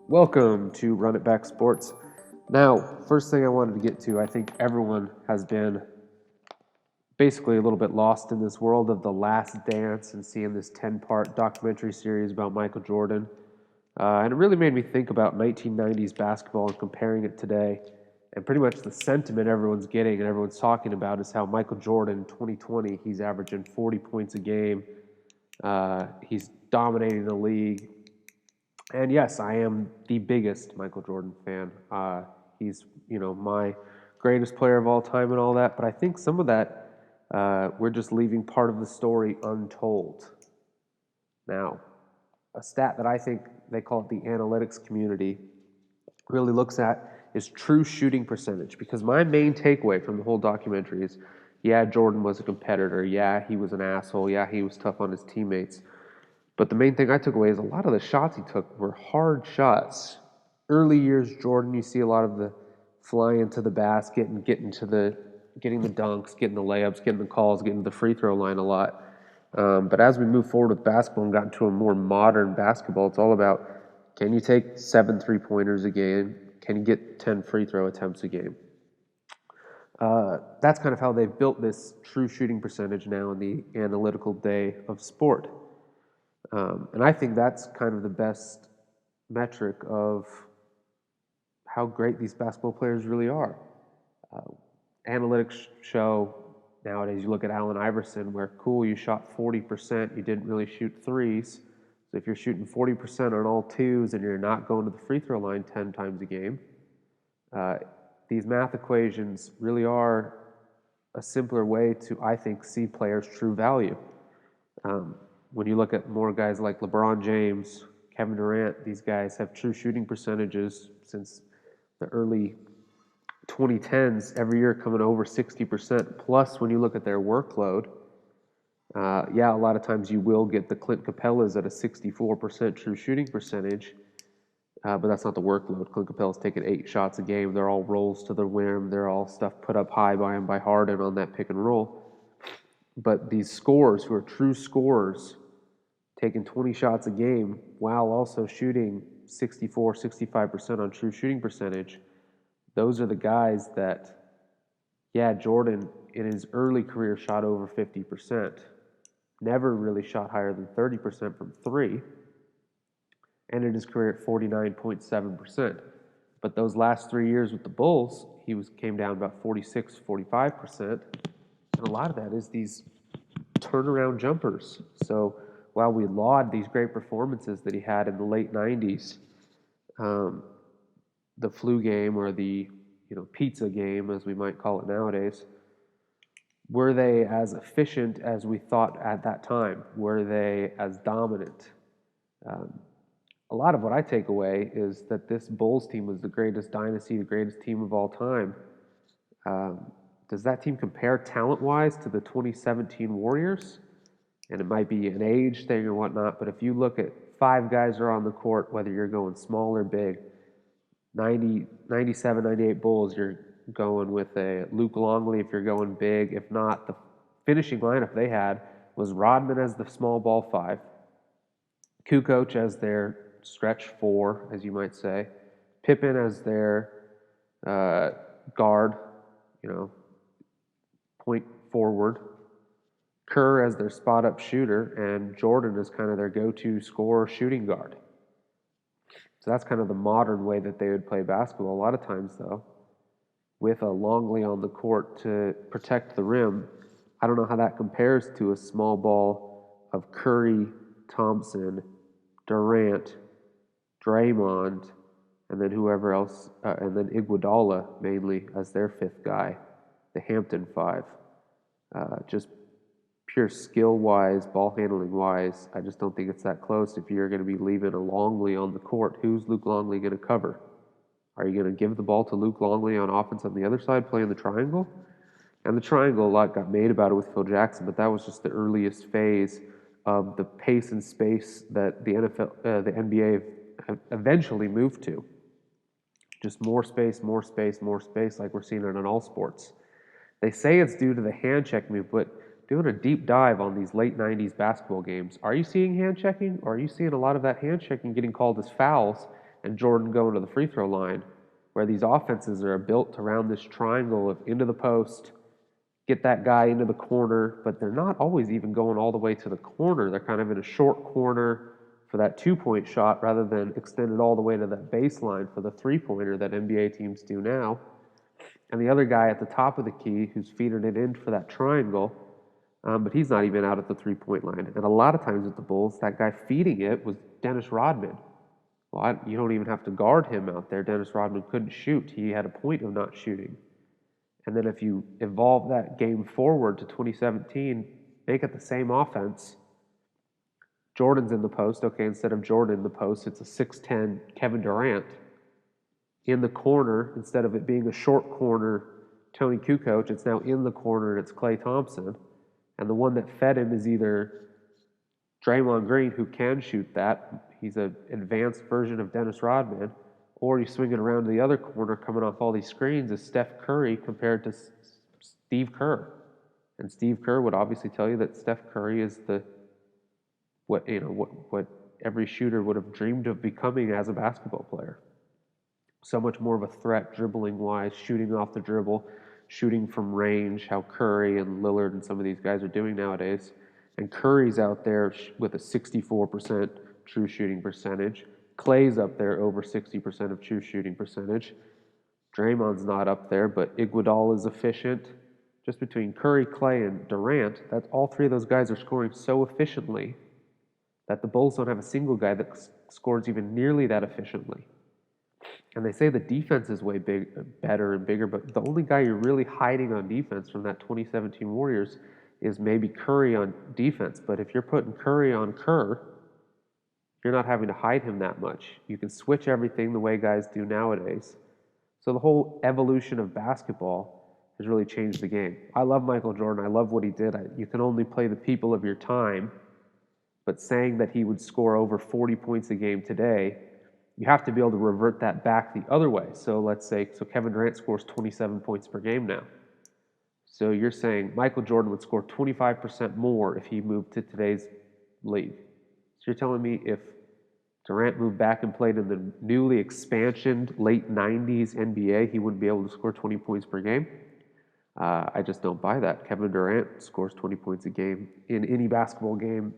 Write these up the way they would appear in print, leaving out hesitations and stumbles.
Welcome to Run It Back Sports. Now, first thing I wanted to get to, I think everyone has been basically a little bit lost in this world of The Last Dance and seeing this 10-part documentary series about Michael Jordan. And it really made me think about 1990s basketball and comparing it today. And pretty much the sentiment everyone's getting and everyone's talking about is how Michael Jordan in 2020, he's averaging 40 points a game. He's dominating the league. And yes, I am the biggest Michael Jordan fan. He's, my greatest player of all time and all that. But I think some of that, we're just leaving part of the story untold. Now, a stat that I think they call it the analytics community really looks at is true shooting percentage. Because my main takeaway from the whole documentary is, yeah, Jordan was a competitor. Yeah, he was an asshole. Yeah, he was tough on his teammates. But the main thing I took away is a lot of the shots he took were hard shots. Early years Jordan, you see a lot of the fly into the basket and getting the dunks, getting the layups, getting the calls, getting the free throw line a lot. But as we move forward with basketball and got into a more modern basketball, it's all about, can you take 7 3-pointers a game? Can you get 10 free throw attempts a game? That's kind of how they've built this true shooting percentage now in the analytical day of sport. And I think that's kind of the best metric of how great these basketball players really are. Uh, Analytics show nowadays, you look at Allen Iverson, where cool, you shot 40%, you didn't really shoot threes. So if you're shooting 40% on all twos and you're not going to the free throw line 10 times a game, these math equations really are a simpler way to, I think, see players' true value. Um, when you look at more guys like LeBron James, Kevin Durant, these guys have true shooting percentages since the early 2010s, every year coming over 60%. Plus, when you look at their workload, yeah, a lot of times you will get the Clint Capellas at a 64% true shooting percentage, but that's not the workload. Clint Capella's taking 8 shots a game. They're all rolls to the rim. They're all stuff put up high by him by Harden on that pick and roll. But these scorers who are true scorers, taking 20 shots a game while also shooting 64, 65% on true shooting percentage, those are the guys that, yeah, Jordan in his early career shot over 50%, never really shot higher than 30% from three, ended his career at 49.7%. But those last 3 years with the Bulls, came down about 46, 45%. And a lot of that is these turnaround jumpers. So while we laud these great performances that he had in the late 90s, um, the flu game or the pizza game, as we might call it nowadays, were they as efficient as we thought at that time? Were they as dominant? Um, a lot of what I take away is that this Bulls team was the greatest dynasty, the greatest team of all time. Um, does that team compare talent-wise to the 2017 Warriors? And it might be an age thing or whatnot, but if you look at 5 guys are on the court, whether you're going small or big, 90, 97, 98 Bulls, you're going with a Luke Longley if you're going big. If not, the finishing lineup they had was Rodman as the small ball 5, Kukoc as their stretch 4, as you might say, Pippen as their guard, point forward, Kerr as their spot up shooter, and Jordan as kind of their go to scorer shooting guard. So that's kind of the modern way that they would play basketball. A lot of times, though, with a Longley on the court to protect the rim, I don't know how that compares to a small ball of Curry, Thompson, Durant, Draymond, and then whoever else, and then Iguodala mainly as their 5th guy, the Hampton 5. Just pure skill-wise, ball-handling-wise, I just don't think it's that close. If you're going to be leaving a Longley on the court, who's Luke Longley going to cover? Are you going to give the ball to Luke Longley on offense on the other side, playing the triangle? And the triangle, a lot got made about it with Phil Jackson, but that was just the earliest phase of the pace and space that the NBA eventually moved to. Just more space, more space, more space, like we're seeing it in all sports. They say it's due to the hand check move, but doing a deep dive on these late 90s basketball games, are you seeing hand checking, or are you seeing a lot of that hand checking getting called as fouls and Jordan going to the free throw line, where these offenses are built around this triangle of into the post, get that guy into the corner, but they're not always even going all the way to the corner. They're kind of in a short corner for that two-point shot rather than extended all the way to that baseline for the three-pointer that NBA teams do now. And the other guy at the top of the key who's feeding it in for that triangle, but he's not even out at the three-point line. And a lot of times with the Bulls, that guy feeding it was Dennis Rodman. Well, you don't even have to guard him out there. Dennis Rodman couldn't shoot. He had a point of not shooting. And then if you evolve that game forward to 2017, make it the same offense. Jordan's in the post. Okay, instead of Jordan in the post, it's a 6'10 Kevin Durant in the corner. Instead of it being a short corner Tony Kukoc, it's now in the corner and it's Klay Thompson. And the one that fed him is either Draymond Green, who can shoot that. He's an advanced version of Dennis Rodman. Or he's swinging around to the other corner, coming off all these screens, is Steph Curry compared to Steve Kerr. And Steve Kerr would obviously tell you that Steph Curry is what every shooter would have dreamed of becoming as a basketball player. So much more of a threat, dribbling-wise, shooting off the dribble, shooting from range, how Curry and Lillard and some of these guys are doing nowadays. And Curry's out there with a 64% true shooting percentage. Klay's up there over 60% of true shooting percentage. Draymond's not up there, but Iguodala is efficient. Just between Curry, Klay, and Durant, that's all three of those guys are scoring so efficiently that the Bulls don't have a single guy that scores even nearly that efficiently. And they say the defense is way better and bigger, but the only guy you're really hiding on defense from that 2017 Warriors is maybe Curry on defense. But if you're putting Curry on Kerr, you're not having to hide him that much. You can switch everything the way guys do nowadays. So the whole evolution of basketball has really changed the game. I love Michael Jordan. I love what he did. You can only play the people of your time, but saying that he would score over 40 points a game today, you have to be able to revert that back the other way. So let's say, Kevin Durant scores 27 points per game now. So you're saying Michael Jordan would score 25% more if he moved to today's league. So you're telling me if Durant moved back and played in the newly expansioned late 90s NBA, he wouldn't be able to score 20 points per game? I just don't buy that. Kevin Durant scores 20 points a game in any basketball game,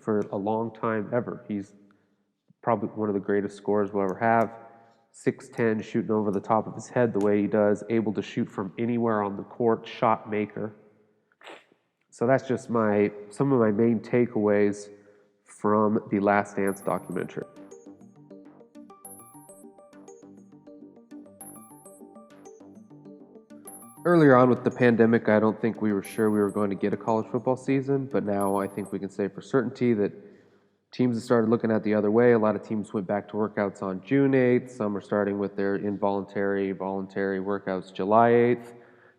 for a long time ever. He's probably one of the greatest scorers we'll ever have. 6'10", shooting over the top of his head the way he does, able to shoot from anywhere on the court, shot maker. So that's just some of my main takeaways from the Last Dance documentary. Earlier on with the pandemic, I don't think we were sure we were going to get a college football season, but now I think we can say for certainty that teams have started looking at the other way. A lot of teams went back to workouts on June 8th. Some are starting with their voluntary workouts July 8th.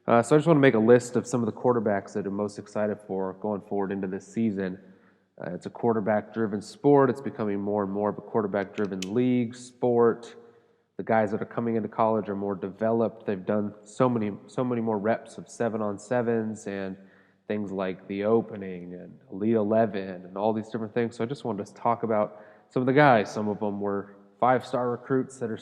So I just want to make a list of some of the quarterbacks that I'm most excited for going forward into this season. It's a quarterback-driven sport. It's becoming more and more of a quarterback-driven league, sport. The guys that are coming into college are more developed. They've done so many more reps of 7-on-7s and things like the opening and Elite 11 and all these different things. So I just wanted to talk about some of the guys. Some of them were 5-star recruits that are,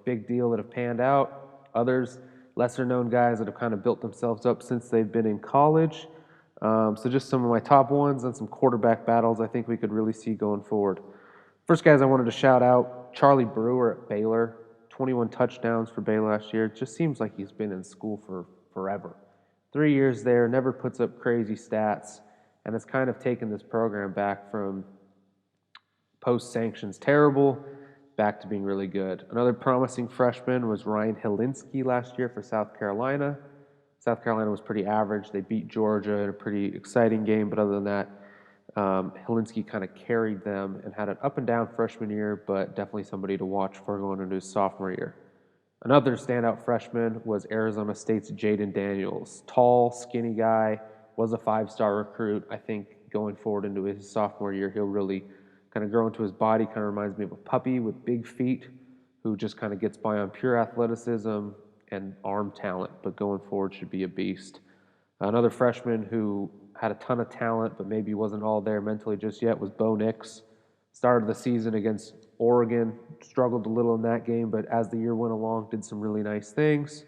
big deal that have panned out. Others, lesser-known guys that have kind of built themselves up since they've been in college. So just some of my top ones and some quarterback battles I think we could really see going forward. First guys I wanted to shout out, Charlie Brewer at Baylor. 21 touchdowns for Baylor last year. It just seems like he's been in school for forever. 3 years there, never puts up crazy stats, and has kind of taken this program back from post-sanctions terrible back to being really good. Another promising freshman was Ryan Hilinski last year for South Carolina. South Carolina was pretty average. They beat Georgia in a pretty exciting game, but other than that, Hilinski kind of carried them and had an up-and-down freshman year, but definitely somebody to watch for going into his sophomore year. Another standout freshman was Arizona State's Jaden Daniels. Tall, skinny guy, was a 5-star recruit. I think going forward into his sophomore year, he'll really kind of grow into his body. Kind of reminds me of a puppy with big feet who just kind of gets by on pure athleticism and arm talent, but going forward should be a beast. Another freshman who had a ton of talent, but maybe wasn't all there mentally just yet was Bo Nix. Started the season against Oregon struggled a little in that game, but as the year went along, did some really nice things.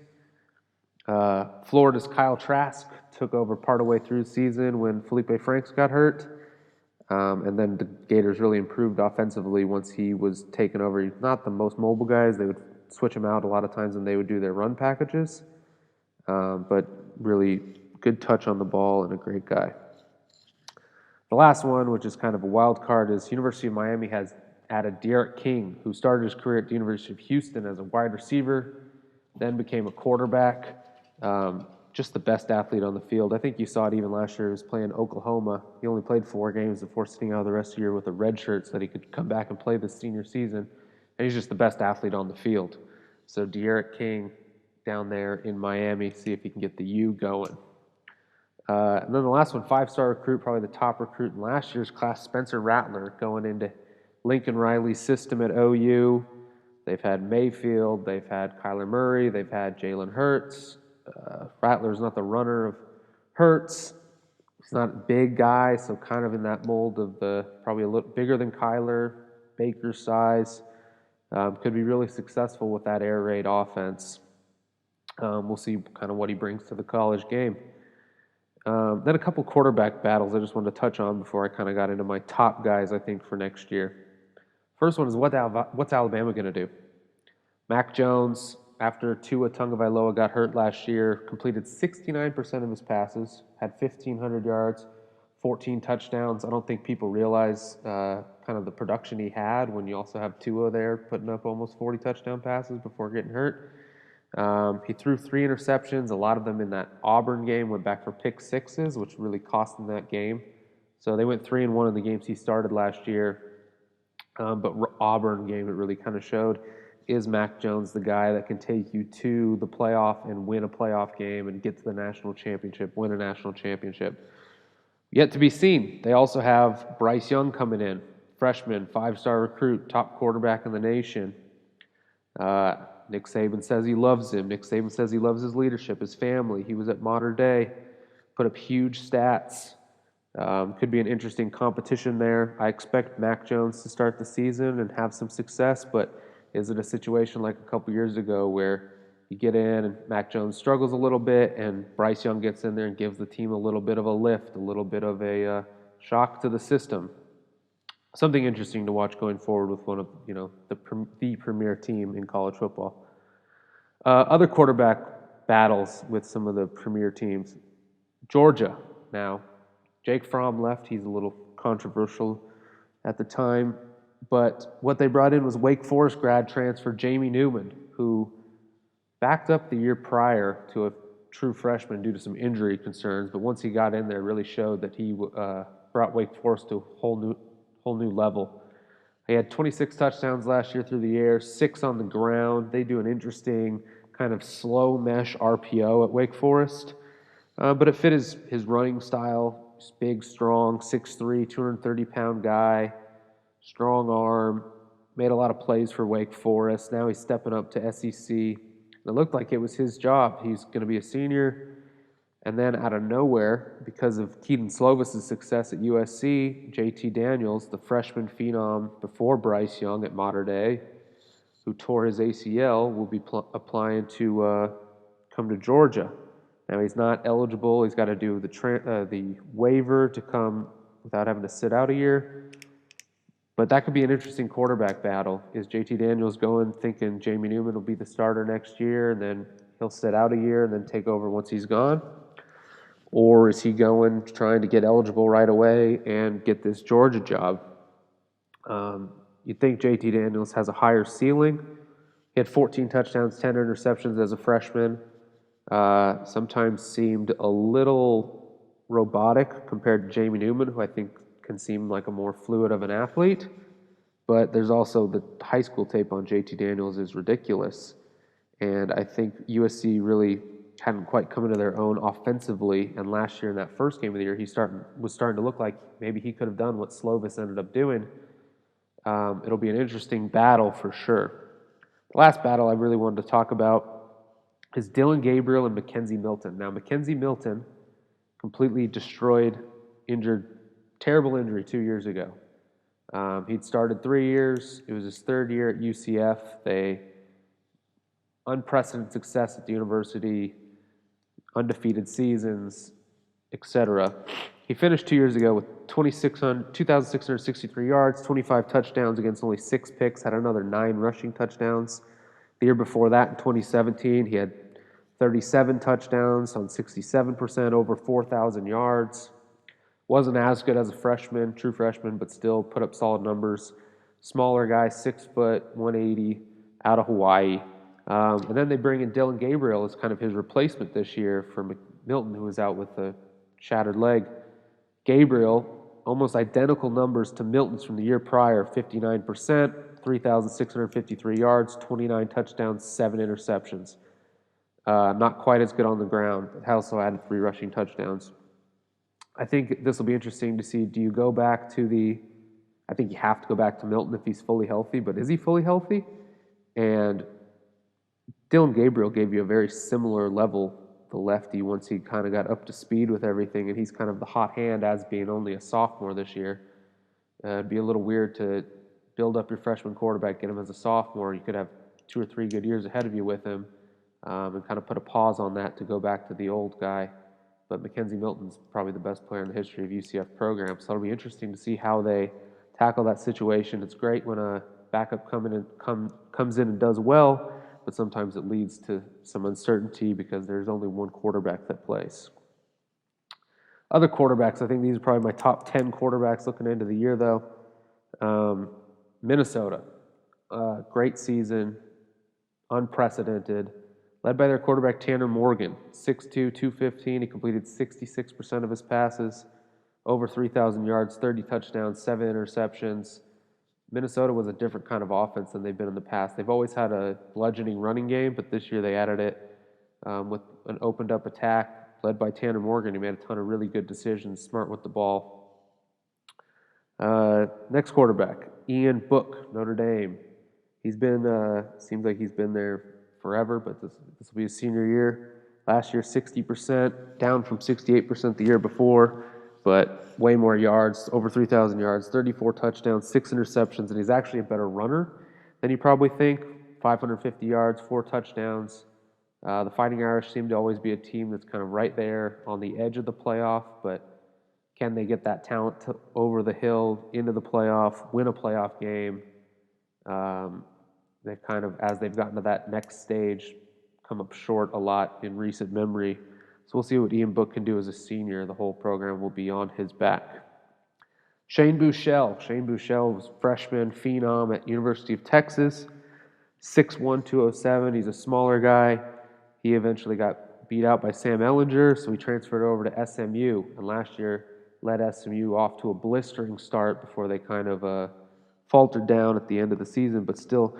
Florida's Kyle Trask took over part of the way through the season when Felipe Franks got hurt. And then the Gators really improved offensively once he was taken over. He's not the most mobile guys. They would switch him out a lot of times when they would do their run packages. But really good touch on the ball and a great guy. The last one, which is kind of a wild card, is University of Miami has added D'Eriq King, who started his career at the University of Houston as a wide receiver, then became a quarterback. Just the best athlete on the field. I think you saw it even last year. He was playing Oklahoma. He only played 4 games before sitting out the rest of the year with a red shirt so that he could come back and play this senior season. And he's just the best athlete on the field. So D'Eriq King down there in Miami, see if he can get the U going. And then the last one, 5-star recruit, probably the top recruit in last year's class, Spencer Rattler, going into Lincoln Riley's system at OU. They've had Mayfield, they've had Kyler Murray, they've had Jalen Hurts. Rattler's not the runner of Hurts. He's not a big guy, so kind of in that mold of the probably a little bigger than Kyler, Baker's size. Could be really successful with that air raid offense. We'll see kind of what he brings to the college game. Then a couple quarterback battles I just wanted to touch on before I kind of got into my top guys, I think, for next year. First one is what's Alabama going to do? Mac Jones, after Tua Tagovailoa got hurt last year, completed 69% of his passes, had 1,500 yards, 14 touchdowns. I don't think people realize kind of the production he had when you also have Tua there putting up almost 40 touchdown passes before getting hurt. He threw 3 interceptions, a lot of them in that Auburn game, went back for pick sixes, which really cost him that game. So they went 3-1 in the games he started last year. But Auburn game, it really kind of showed, is Mac Jones the guy that can take you to the playoff and win a playoff game and get to the national championship, win a national championship? Yet to be seen. They also have Bryce Young coming in, freshman, 5-star recruit, top quarterback in the nation. Nick Saban says he loves him. Nick Saban says he loves his leadership, his family. He was at Mater Dei, put up huge stats. Could be an interesting competition there. I expect Mac Jones to start the season and have some success, but is it a situation like a couple years ago where you get in and Mac Jones struggles a little bit and Bryce Young gets in there and gives the team a little bit of a lift, a little bit of a shock to the system? Something interesting to watch going forward with one of the premier team in college football. Other quarterback battles with some of the premier teams. Georgia now. Jake Fromm left. He's a little controversial at the time. But what they brought in was Wake Forest grad transfer Jamie Newman, who backed up the year prior to a true freshman due to some injury concerns. But once he got in there, really showed that he brought Wake Forest to a whole new level. He had 26 touchdowns last year through the air, 6 on the ground. They do an interesting kind of slow mesh RPO at Wake Forest. But it fit his running style. He's big, strong, 6'3", 230-pound guy, strong arm, made a lot of plays for Wake Forest. Now he's stepping up to SEC. It looked like it was his job. He's going to be a senior. And then out of nowhere, because of Keaton Slovis' success at USC, JT Daniels, the freshman phenom before Bryce Young at Mater Dei, who tore his ACL, will be applying to come to Georgia. Now he's not eligible. He's got to do the waiver to come without having to sit out a year. But that could be an interesting quarterback battle. Is JT Daniels going thinking Jamie Newman will be the starter next year and then he'll sit out a year and then take over once he's gone? Or is he going trying to get eligible right away and get this Georgia job? You'd think JT Daniels has a higher ceiling. He had 14 touchdowns, 10 interceptions as a freshman. Sometimes seemed a little robotic compared to Jamie Newman, who I think can seem like a more fluid of an athlete. But there's also the high school tape on JT Daniels is ridiculous. And I think USC really hadn't quite come into their own offensively. And last year in that first game of the year, was starting to look like maybe he could have done what Slovis ended up doing. It'll be an interesting battle for sure. The last battle I really wanted to talk about is Dillon Gabriel and Mackenzie Milton. Now, Mackenzie Milton completely destroyed, injured, terrible injury 2 years ago. He'd started 3 years. It was his third year at UCF. They unprecedented success at the university, undefeated seasons, etc. He finished 2 years ago with 2,663 yards, 25 touchdowns against only 6 picks, had another 9 rushing touchdowns. The year before that, in 2017, he had 37 touchdowns on 67%, over 4,000 yards. Wasn't as good as a freshman, true freshman, but still put up solid numbers. Smaller guy, 6 foot, 180, out of Hawaii. And then they bring in Dillon Gabriel as kind of his replacement this year for Milton, who was out with a shattered leg. Gabriel, almost identical numbers to Milton's from the year prior, 59%, 3,653 yards, 29 touchdowns, 7 interceptions. Not quite as good on the ground, but also added 3 rushing touchdowns. I think this will be interesting to see. Do you go back to I think you have to go back to Milton if he's fully healthy, but is he fully healthy? And Dillon Gabriel gave you a very similar level, the lefty, once he kind of got up to speed with everything, and he's kind of the hot hand as being only a sophomore this year. It'd be a little weird to build up your freshman quarterback, get him as a sophomore. You could have 2 or 3 good years ahead of you with him, and kind of put a pause on that to go back to the old guy. But McKenzie Milton's probably the best player in the history of UCF programs, so it'll be interesting to see how they tackle that situation. It's great when a backup comes in and does well, but sometimes it leads to some uncertainty because there's only one quarterback that plays. Other quarterbacks, I think these are probably my top 10 quarterbacks looking into the year, though. Minnesota, great season, unprecedented, led by their quarterback Tanner Morgan, 6'2", 215. He completed 66% of his passes, over 3,000 yards, 30 touchdowns, 7 interceptions. Minnesota was a different kind of offense than they've been in the past. They've always had a bludgeoning running game, but this year they added it with an opened-up attack led by Tanner Morgan. He made a ton of really good decisions, smart with the ball. Next quarterback, Ian Book, Notre Dame. He's been, seems like he's been there forever, but this will be his senior year. Last year, 60%, down from 68% the year before, but way more yards, over 3,000 yards, 34 touchdowns, 6 interceptions, and he's actually a better runner than you probably think. 550 yards, 4 touchdowns. The Fighting Irish seem to always be a team that's kind of right there on the edge of the playoff, but can they get that talent over the hill into the playoff, win a playoff game? They've kind of, as they've gotten to that next stage, come up short a lot in recent memory. So we'll see what Ian Book can do as a senior. The whole program will be on his back. Shane Buechele. Shane Buechele was freshman phenom at University of Texas, 6'1", 207. He's a smaller guy. He eventually got beat out by Sam Ehlinger, so he transferred over to SMU, and last year led SMU off to a blistering start before they kind of faltered down at the end of the season, but still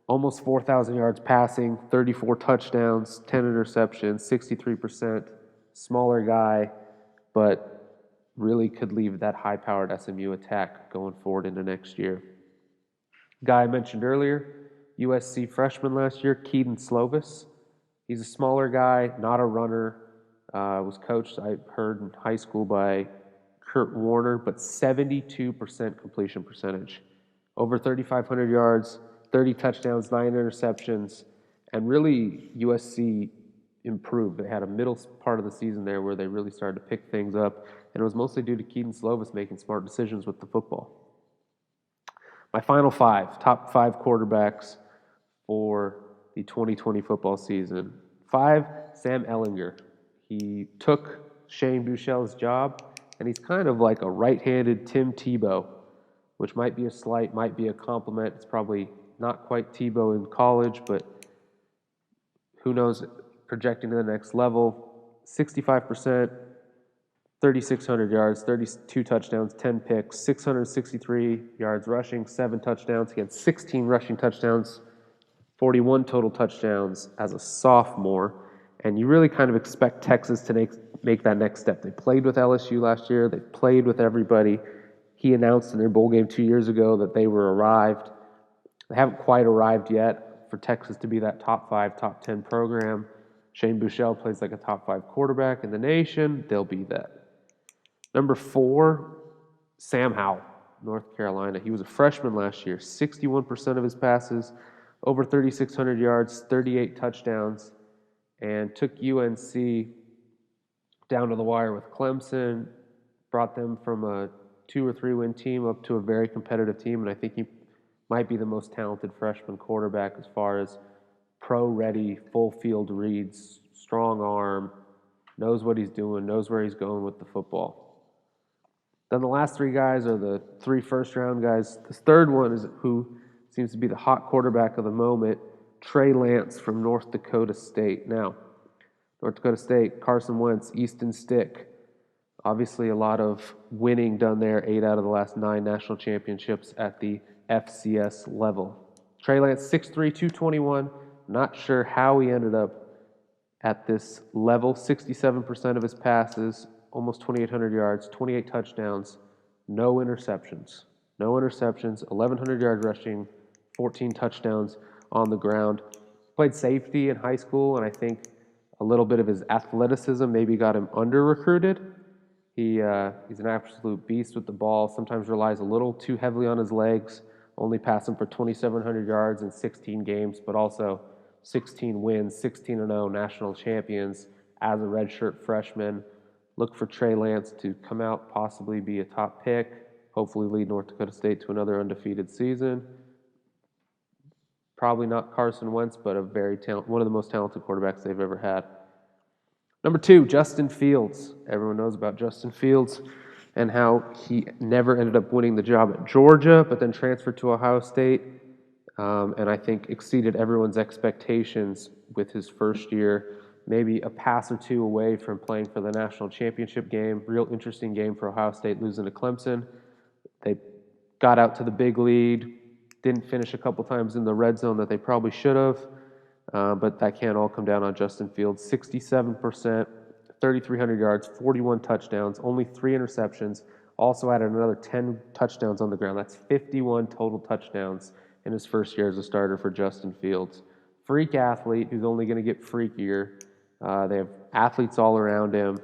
almost 4,000 yards passing, 34 touchdowns, 10 interceptions, 63%, smaller guy, but really could leave that high-powered SMU attack going forward into next year. Guy I mentioned earlier, USC freshman last year, Keaton Slovis. He's a smaller guy, not a runner. Was coached, I heard, in high school by Kurt Warner, but 72% completion percentage. Over 3,500 yards, 30 touchdowns, 9 interceptions, and really USC improved. They had a middle part of the season there where they really started to pick things up, and it was mostly due to Keaton Slovis making smart decisions with the football. My final 5, top 5 quarterbacks for the 2020 football season. 5, Sam Ehlinger. He took Shane Buechele's job, and he's kind of like a right-handed Tim Tebow, which might be a slight, might be a compliment. It's probably not quite Tebow in college, but who knows, projecting to the next level. 65%, 3,600 yards, 32 touchdowns, 10 picks, 663 yards rushing, 7 touchdowns. He had 16 rushing touchdowns, 41 total touchdowns as a sophomore. And you really kind of expect Texas to make that next step. They played with LSU last year. They played with everybody. He announced in their bowl game 2 years ago that they were arrived. They haven't quite arrived yet for Texas to be that top 5, top 10 program. Shane Buechele plays like a top 5 quarterback in the nation. They'll be that. Number 4, Sam Howell. North Carolina. He was a freshman last year. 61% of his passes, over 3,600 yards, 38 touchdowns, and took UNC down to the wire with Clemson, brought them from a 2 or 3 win team up to a very competitive team, and I think he might be the most talented freshman quarterback as far as pro-ready, full field reads, strong arm, knows what he's doing, knows where he's going with the football. Then the last 3 guys are the 3 first-round guys. This third one is who seems to be the hot quarterback of the moment, Trey Lance from North Dakota State. Now, North Dakota State, Carson Wentz, Easton Stick. Obviously, a lot of winning done there, 8 out of the last 9 national championships at the FCS level. Trey Lance, 6'3", 221. Not sure how he ended up at this level. 67% of his passes, almost 2,800 yards, 28 touchdowns, no interceptions. No interceptions, 1,100 yards rushing, 14 touchdowns on the ground. Played safety in high school, and I think a little bit of his athleticism maybe got him under-recruited. He's an absolute beast with the ball, sometimes relies a little too heavily on his legs, only passing for 2,700 yards in 16 games, but also 16 wins, 16-0 national champions as a redshirt freshman. Look for Trey Lance to come out, possibly be a top pick, hopefully lead North Dakota State to another undefeated season. Probably not Carson Wentz, but one of the most talented quarterbacks they've ever had. Number 2, Justin Fields. Everyone knows about Justin Fields and how he never ended up winning the job at Georgia, but then transferred to Ohio State, and I think exceeded everyone's expectations with his first year. Maybe a pass or 2 away from playing for the national championship game. Real interesting game for Ohio State, losing to Clemson. They got out to the big lead, didn't finish a couple times in the red zone that they probably should have. But that can't all come down on Justin Fields. 67%, 3,300 yards, 41 touchdowns, only 3 interceptions. Also added another 10 touchdowns on the ground. That's 51 total touchdowns in his first year as a starter for Justin Fields. Freak athlete who's only going to get freakier. They have athletes all around him.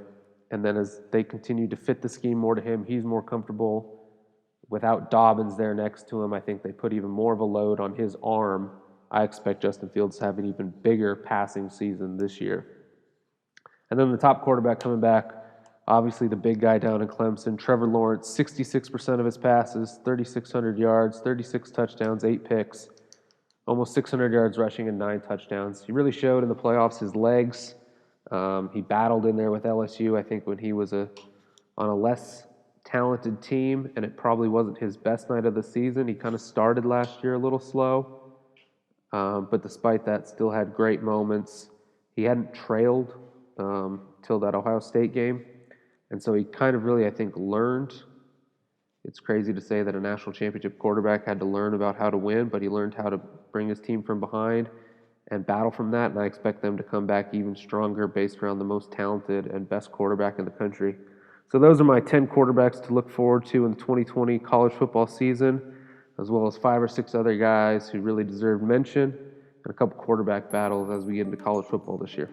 And then as they continue to fit the scheme more to him, he's more comfortable. Without Dobbins there next to him, I think they put even more of a load on his arm. I expect Justin Fields to have an even bigger passing season this year. And then the top quarterback coming back, obviously the big guy down in Clemson, Trevor Lawrence, 66% of his passes, 3,600 yards, 36 touchdowns, 8 picks, almost 600 yards rushing and 9 touchdowns. He really showed in the playoffs his legs. He battled in there with LSU, I think, when he was on a less talented team, and it probably wasn't his best night of the season. He kind of started last year a little slow. But despite that, still had great moments. He hadn't trailed till that Ohio State game, and so he kind of really, I think, learned. It's crazy to say that a national championship quarterback had to learn about how to win, but he learned how to bring his team from behind and battle from that, and I expect them to come back even stronger based around the most talented and best quarterback in the country. So those are my 10 quarterbacks to look forward to in the 2020 college football season, as well as 5 or 6 other guys who really deserve mention, and a couple quarterback battles as we get into college football this year.